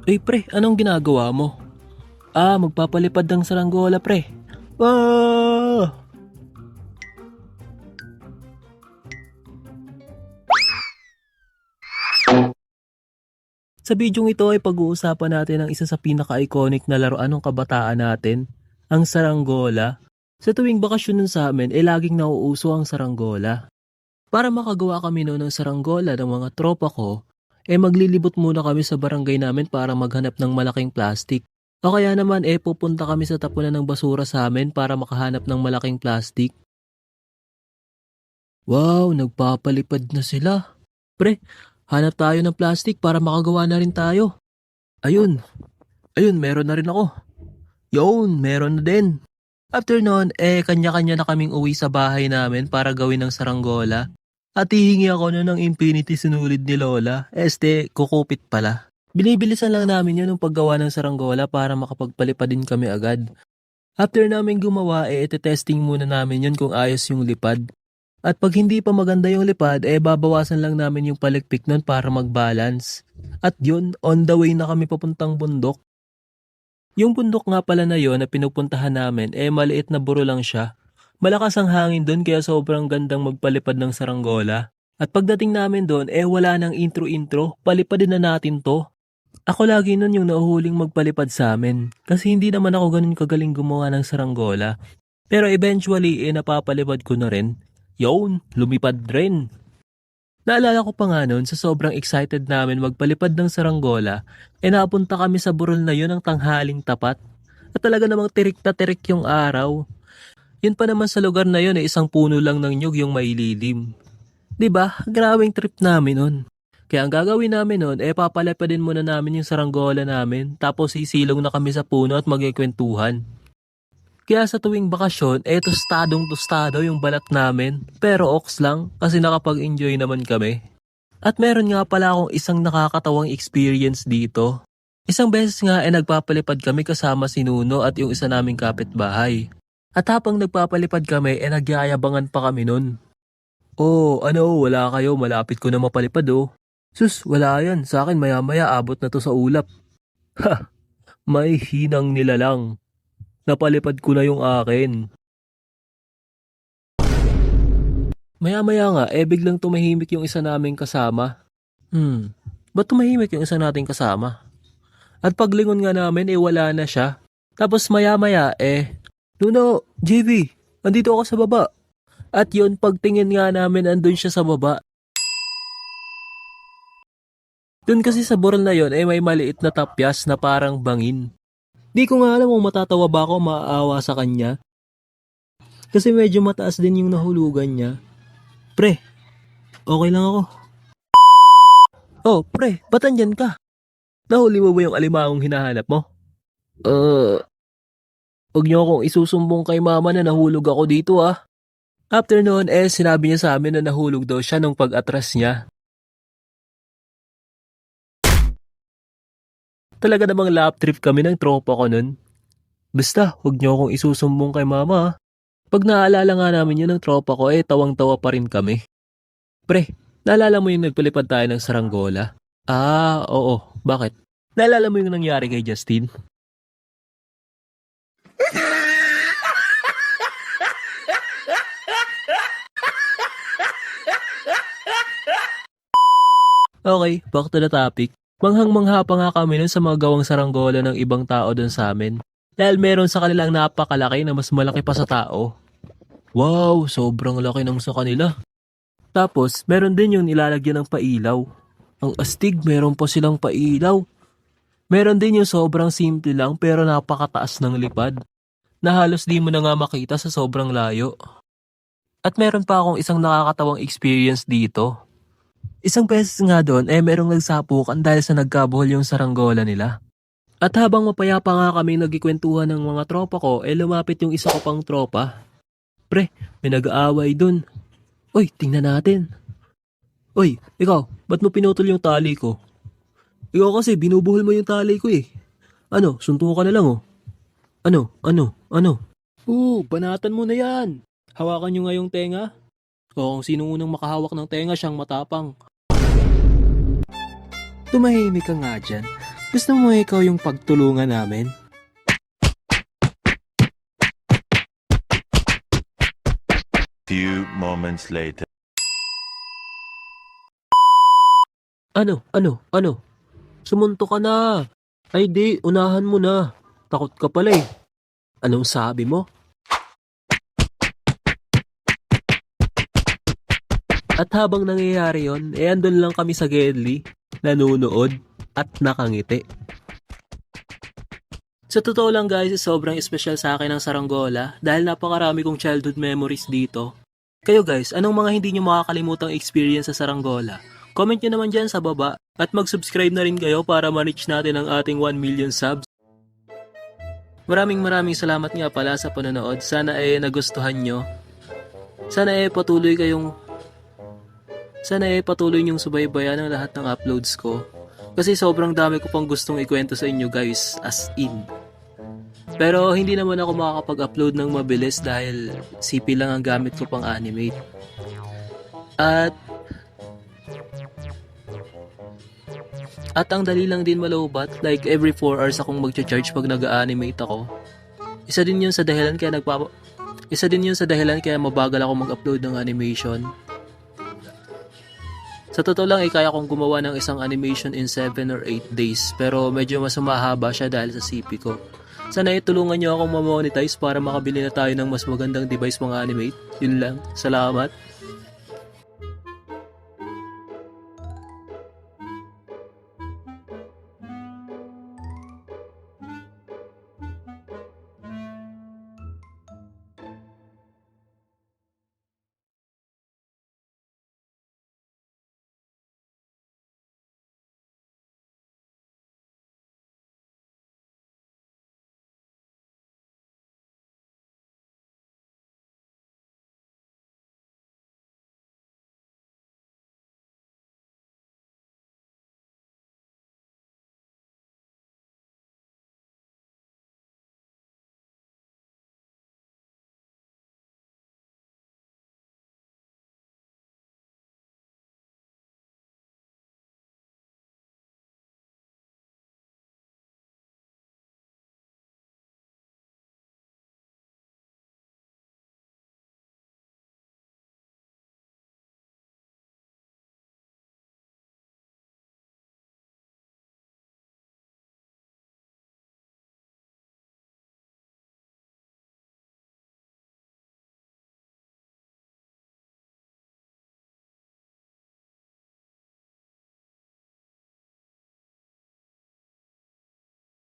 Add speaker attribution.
Speaker 1: Uy pre, anong ginagawa mo? Magpapalipad ng saranggola pre. Ah! Sa bidyong ito ay pag-uusapan natin ang isa sa pinaka-iconic na laruan ng kabataan natin, ang saranggola. Sa tuwing bakasyon nun sa amin, laging nauuso ang saranggola. Para makagawa kami noon ng saranggola ng mga tropa ko, maglilibot muna kami sa barangay namin para maghanap ng malaking plastic. O kaya naman pupunta kami sa tapunan ng basura sa amin para makahanap ng malaking plastic. Wow, nagpapalipad na sila. Pre, hanap tayo ng plastic para makagawa na rin tayo. Ayun, ayun meron na rin ako. Yun, meron na din. After noon, kanya-kanya na kaming uwi sa bahay namin para gawin ng saranggola. At hihingi ako nun ng infinity sinulid ni Lola. Kukupit pala. Binibilisan lang namin yun ng paggawa ng saranggola para makapagpalipad din kami agad. After namin gumawa, ite-testing muna namin yun kung ayos yung lipad. At pag hindi pa maganda yung lipad, babawasan lang namin yung palikpik nun para mag-balance. At yun, on the way na kami papuntang bundok. Yung bundok nga pala na yon na pinupuntahan namin, maliit na buro lang siya. Malakas ang hangin doon kaya sobrang gandang magpalipad ng saranggola. At pagdating namin doon, wala nang intro-intro, palipadin na natin to. Ako lagi nun yung nahuhuling magpalipad sa amin, kasi hindi naman ako ganun kagaling gumawa ng saranggola. Pero eventually, napapalipad ko na rin. Yun, lumipad rin. Naalala ko pa nga noon sa sobrang excited namin magpalipad ng saranggola, napunta kami sa burol na yun ng tanghaling tapat. At talaga namang tirik na tirik yung araw. Yun pa naman sa lugar na yun isang puno lang ng nyug yung maililim. 'Di ba? Grabing trip namin nun. Kaya ang gagawin namin nun, papalipadin muna namin yung saranggola namin, tapos sisilong na kami sa puno at magkikwentuhan. Kaya sa tuwing bakasyon, tostadong-tostado yung balat namin. Pero oks lang, kasi nakapag-enjoy naman kami. At meron nga pala akong isang nakakatawang experience dito. Isang beses nga nagpapalipad kami kasama si Nuno at yung isa naming kapitbahay. At habang nagpapalipad kami, nagyayabangan pa kami nun. Oh, ano, wala kayo, malapit ko na mapalipad oh. Sus, wala yan, sa akin maya-maya abot na to sa ulap. Ha, may hinang nila lang. Napalipad ko na yung akin. Maya-maya nga, biglang tumahimik yung isa naming kasama. Ba't tumahimik yung isa nating kasama? At paglingon nga namin, wala na siya. Tapos maya-maya, Nuno, JV, andito ako sa baba. At yun, pagtingin nga namin, andun siya sa baba. Dun kasi sa burol na yun, may maliit na tapyas na parang bangin. Di ko nga alam kung matatawa ba ako maaawa sa kanya. Kasi medyo mataas din yung nahulugan niya. Pre, okay lang ako. Oh, pre, ba't andyan ka? Nahuli mo ba yung alimangong hinahanap mo? Huwag niyo akong isusumbong kay mama na nahulog ako dito ah. After noon, sinabi niya sa amin na nahulog daw siya nung pag-atras niya. Talaga namang lap trip kami ng tropa ko nun. Basta, huwag niyo akong isusumbong kay mama ah. Pag naalala nga namin yun ng tropa ko, tawang-tawa pa rin kami. Pre, naalala mo yung nagpalipad tayo ng saranggola? Oo. Bakit? Naalala mo yung nangyari kay Justin? Okay, back to the topic. Manghang-mangha pa nga kami nun sa mga gawang saranggola ng ibang tao dun sa amin. Dahil meron sa kanilang napakalaki na mas malaki pa sa tao. Wow, sobrang laki ng sa kanila. Tapos, meron din yung nilalagyan ng pailaw. Ang astig, meron pa silang pailaw. Meron din yung sobrang simple lang pero napakataas ng lipad. Na halos di mo na nga makita sa sobrang layo. At meron pa akong isang nakakatawang experience dito. Isang beses nga doon, merong nagsapukan dahil sa nagkabuhol yung saranggola nila. At habang mapayapa nga kami nagkikwentuhan ng mga tropa ko, lumapit yung isa ko pang tropa. Pre, may nag-aaway dun. Uy, tingnan natin. Uy, ikaw, ba't mo pinutol yung tali ko? Ikaw kasi, binubuhol mo yung tali ko eh. Ano, suntukan ka na lang oh. Ano? Banatan mo na yan. Hawakan nyo nga yung tenga. O kung sino unang makahawak ng tenga, siyang matapang. Tumahimik ka nga dyan. Gusto mo ikaw yung pagtulungan namin?
Speaker 2: Few moments later.
Speaker 1: Ano? Sumunto ka na. Ay di, unahan mo na. Takot ka pala eh. Anong sabi mo? At habang nangyayari yon, andun lang kami sa Gedli, nanunood at nakangiti. Sa totoo lang guys, sobrang espesyal sa akin ang Saranggola dahil napakarami kong childhood memories dito. Kayo guys, anong mga hindi nyo makakalimutang experience sa Saranggola? Comment nyo naman dyan sa baba at mag-subscribe na rin kayo para ma-reach natin ang ating 1 million subs. Maraming salamat nga pala sa panonood. Sana nagustuhan nyo. Sana patuloy niyong subaybayan ang lahat ng uploads ko. Kasi sobrang dami ko pang gustong ikwento sa inyo guys, as in. Pero hindi naman ako makakapag-upload ng mabilis dahil CP lang ang gamit ko pang animate. At ang dali lang din malowbat, like every 4 hours akong magcha-charge pag nag-animate ako. Isa din yun sa dahilan kaya mabagal ako mag-upload ng animation. Sa totoo lang, kaya kong gumawa ng isang animation in 7 or 8 days, pero medyo mas mahaba siya dahil sa CP ko. Sana tulungan niyo akong ma-monetize para makabili na tayo ng mas magandang device mga animate. Yun lang. Salamat.